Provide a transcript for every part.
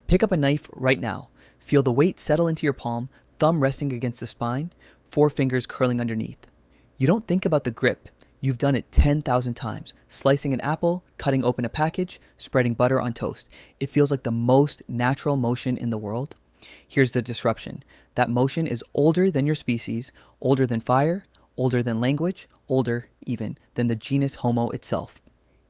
Pick up a knife right now. Feel the weight settle into your palm, thumb resting against the spine, four fingers curling underneath. You don't think about the grip. You've done it 10,000 times. Slicing an apple, cutting open a package, spreading butter on toast. It feels like the most natural motion in the world. Here's the disruption. That motion is older than your species, older than fire, older than language, older even than the genus Homo itself.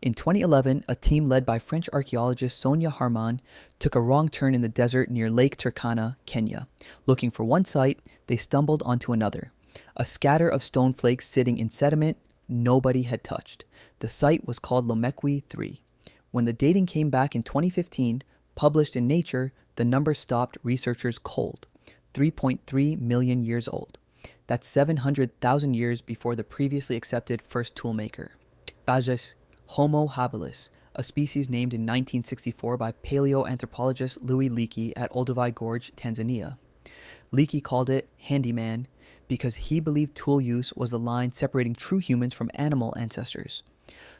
In 2011, a team led by French archaeologist Sonia Harman took a wrong turn in the desert near Lake Turkana, Kenya. Looking for one site, they stumbled onto another. A scatter of stone flakes sitting in sediment nobody had touched. The site was called Lomekwi 3. When the dating came back in 2015, published in Nature, the number stopped researchers cold. 3.3 million years old. That's 700,000 years before the previously accepted first toolmaker. Bajes, Homo habilis, a species named in 1964 by paleoanthropologist Louis Leakey at Olduvai Gorge, Tanzania. Leakey called it handyman because he believed tool use was the line separating true humans from animal ancestors.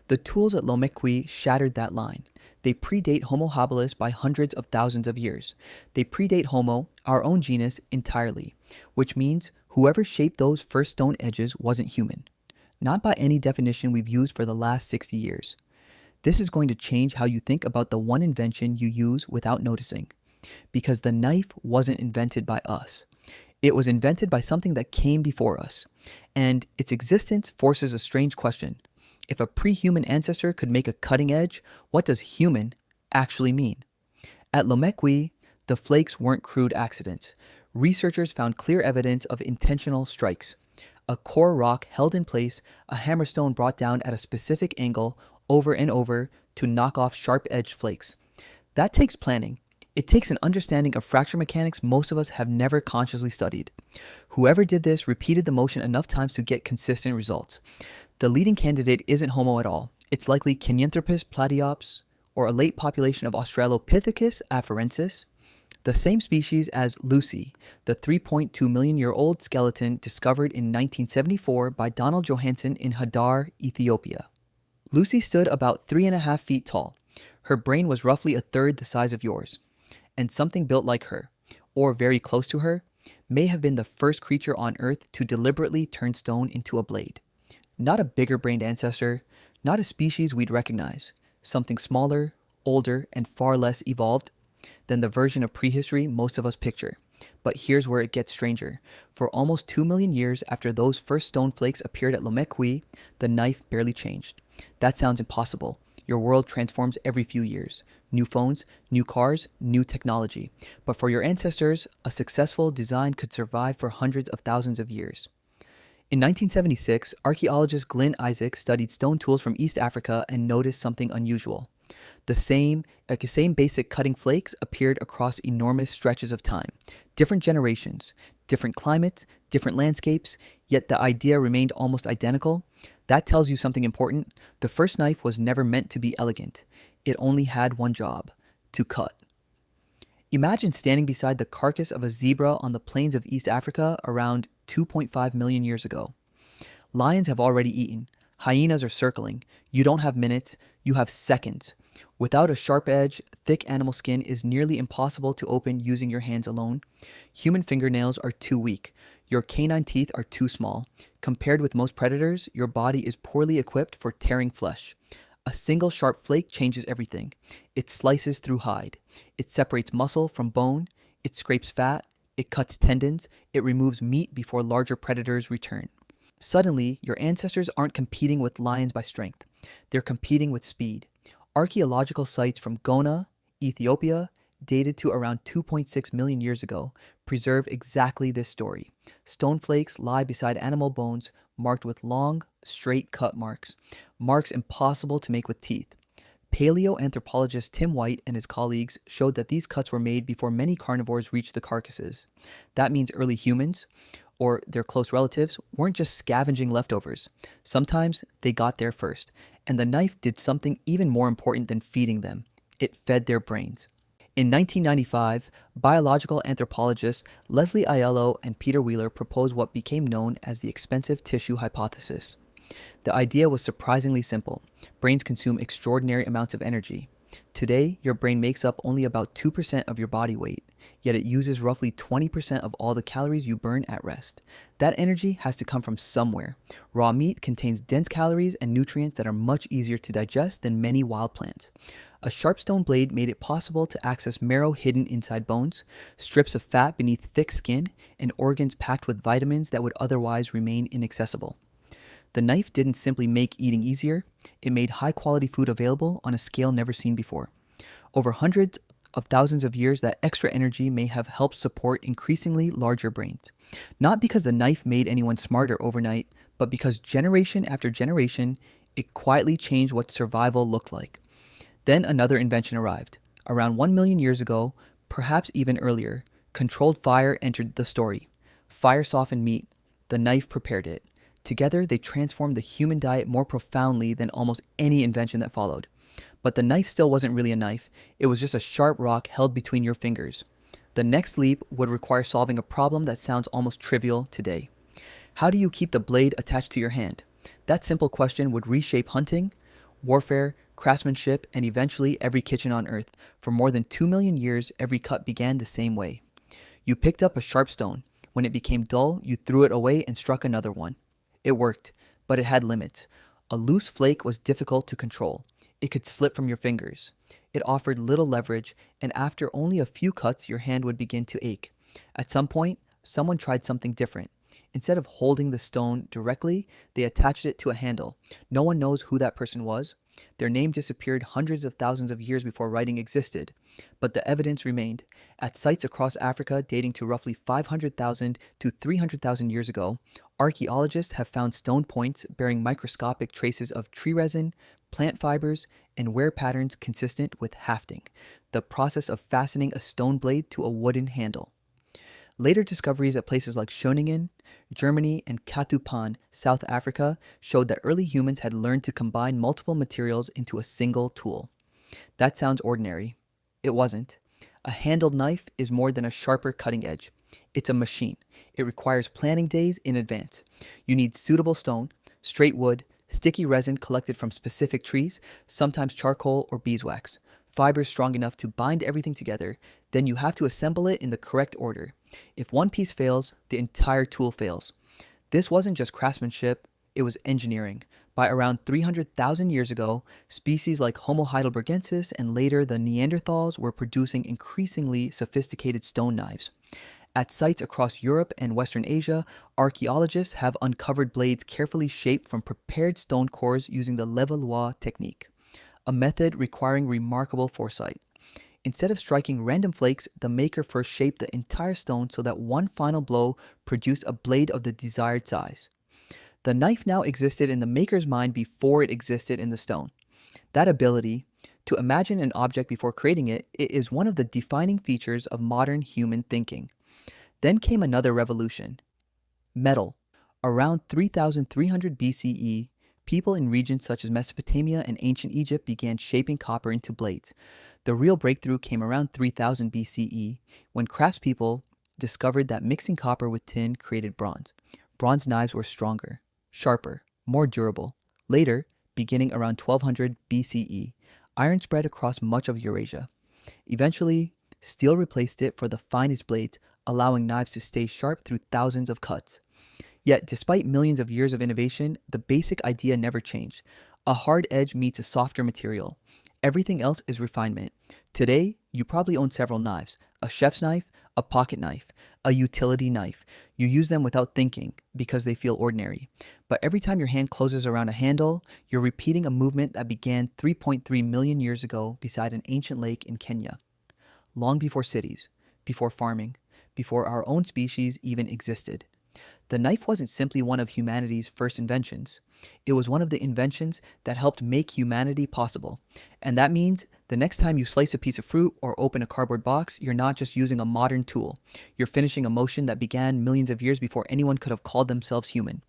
The tools at Lomekwi shattered that line. They predate Homo habilis by hundreds of thousands of years. They predate Homo, our own genus, entirely, which means whoever shaped those first stone edges wasn't human. Not by any definition we've used for the last 60 years. This is going to change how you think about the one invention you use without noticing. Because the knife wasn't invented by us. It was invented by something that came before us. And its existence forces a strange question. If a pre-human ancestor could make a cutting edge, what does human actually mean? At Lomekwi, the flakes weren't crude accidents. Researchers found clear evidence of intentional strikes. A core rock held in place, a hammerstone brought down at a specific angle over and over to knock off sharp-edged flakes. That takes planning. It takes an understanding of fracture mechanics most of us have never consciously studied. Whoever did this repeated the motion enough times to get consistent results. The leading candidate isn't Homo at all. It's likely Kenyanthropus platyops or a late population of Australopithecus afarensis, the same species as Lucy, the 3.2 million year old skeleton discovered in 1974 by Donald Johanson in Hadar, Ethiopia. Lucy stood about 3.5 feet tall. Her brain was roughly a third the size of yours. And something built like her, or very close to her, may have been the first creature on Earth to deliberately turn stone into a blade. Not a bigger-brained ancestor, not a species we'd recognize. Something smaller, older, and far less evolved than the version of prehistory most of us picture. But here's where it gets stranger. For almost 2 million years after those first stone flakes appeared at Lomekwi, the knife barely changed. That sounds impossible. Your world transforms every few years. New phones, new cars, new technology. But for your ancestors, a successful design could survive for hundreds of thousands of years. In 1976, archaeologist Glyn Isaac studied stone tools from East Africa and noticed something unusual. The same basic cutting flakes appeared across enormous stretches of time. Different generations, different climates, different landscapes, yet the idea remained almost identical. That tells you something important. The first knife was never meant to be elegant. It only had one job: to cut. Imagine standing beside the carcass of a zebra on the plains of East Africa around 2.5 million years ago. Lions have already eaten. Hyenas are circling. You don't have minutes, you have seconds. Without a sharp edge, thick animal skin is nearly impossible to open using your hands alone. Human fingernails are too weak. Your canine teeth are too small. Compared with most predators, your body is poorly equipped for tearing flesh. A single sharp flake changes everything. It slices through hide. It separates muscle from bone. It scrapes fat. It cuts tendons. It removes meat before larger predators return. Suddenly, your ancestors aren't competing with lions by strength. They're competing with speed. Archaeological sites from Gona, Ethiopia, dated to around 2.6 million years ago, preserve exactly this story. Stone flakes lie beside animal bones, marked with long, straight cut marks impossible to make with teeth. Paleoanthropologist Tim White and his colleagues showed that these cuts were made before many carnivores reached the carcasses. That means early humans, or their close relatives, weren't just scavenging leftovers. Sometimes they got there first, and the knife did something even more important than feeding them. It fed their brains. In 1995, biological anthropologists Leslie Aiello and Peter Wheeler proposed what became known as the expensive tissue hypothesis. The idea was surprisingly simple. Brains consume extraordinary amounts of energy. Today, your brain makes up only about 2% of your body weight, yet it uses roughly 20% of all the calories you burn at rest. That energy has to come from somewhere. Raw meat contains dense calories and nutrients that are much easier to digest than many wild plants. A sharp stone blade made it possible to access marrow hidden inside bones, strips of fat beneath thick skin, and organs packed with vitamins that would otherwise remain inaccessible. The knife didn't simply make eating easier, it made high quality food available on a scale never seen before. Over hundreds of thousands of years, that extra energy may have helped support increasingly larger brains. Not because the knife made anyone smarter overnight, but because generation after generation, it quietly changed what survival looked like. Then another invention arrived. Around 1 million years ago, perhaps even earlier, controlled fire entered the story. Fire softened meat, the knife prepared it. Together, they transformed the human diet more profoundly than almost any invention that followed. But the knife still wasn't really a knife, it was just a sharp rock held between your fingers. The next leap would require solving a problem that sounds almost trivial today. How do you keep the blade attached to your hand? That simple question would reshape hunting, warfare, craftsmanship, and eventually every kitchen on Earth. For more than 2 million years, every cut began the same way. You picked up a sharp stone. When it became dull, you threw it away and struck another one. It worked, but it had limits. A loose flake was difficult to control. It could slip from your fingers. It offered little leverage, and after only a few cuts, your hand would begin to ache. At some point, someone tried something different. Instead of holding the stone directly, they attached it to a handle. No one knows who that person was. Their name disappeared hundreds of thousands of years before writing existed. But the evidence remained. At sites across Africa dating to roughly 500,000 to 300,000 years ago, archaeologists have found stone points bearing microscopic traces of tree resin, plant fibers, and wear patterns consistent with hafting, the process of fastening a stone blade to a wooden handle. Later discoveries at places like Schoningen, Germany, and Katupan, South Africa, showed that early humans had learned to combine multiple materials into a single tool. That sounds ordinary. It wasn't. A handled knife is more than a sharper cutting edge. It's a machine. It requires planning days in advance. You need suitable stone, straight wood, sticky resin collected from specific trees, sometimes charcoal or beeswax, fibers strong enough to bind everything together. Then you have to assemble it in the correct order. If one piece fails, the entire tool fails. This wasn't just craftsmanship, it was engineering. By around 300,000 years ago, species like Homo heidelbergensis and later the Neanderthals were producing increasingly sophisticated stone knives. At sites across Europe and Western Asia, archaeologists have uncovered blades carefully shaped from prepared stone cores using the Levallois technique, a method requiring remarkable foresight. Instead of striking random flakes, the maker first shaped the entire stone so that one final blow produced a blade of the desired size. The knife now existed in the maker's mind before it existed in the stone. That ability to imagine an object before creating it is one of the defining features of modern human thinking. Then came another revolution. Metal. Around 3300 BCE, people in regions such as Mesopotamia and ancient Egypt began shaping copper into blades. The real breakthrough came around 3000 BCE when craftspeople discovered that mixing copper with tin created bronze. Bronze knives were stronger, sharper, more durable. Later, beginning around 1200 BCE, iron spread across much of Eurasia. Eventually, steel replaced it for the finest blades, allowing knives to stay sharp through thousands of cuts. Yet, despite millions of years of innovation, the basic idea never changed. A hard edge meets a softer material. Everything else is refinement. Today, you probably own several knives: a chef's knife, a pocket knife, a utility knife. You use them without thinking because they feel ordinary. But every time your hand closes around a handle, you're repeating a movement that began 3.3 million years ago beside an ancient lake in Kenya. Long before cities, before farming, before our own species even existed. The knife wasn't simply one of humanity's first inventions. It was one of the inventions that helped make humanity possible. And that means the next time you slice a piece of fruit or open a cardboard box, you're not just using a modern tool. You're finishing a motion that began millions of years before anyone could have called themselves human.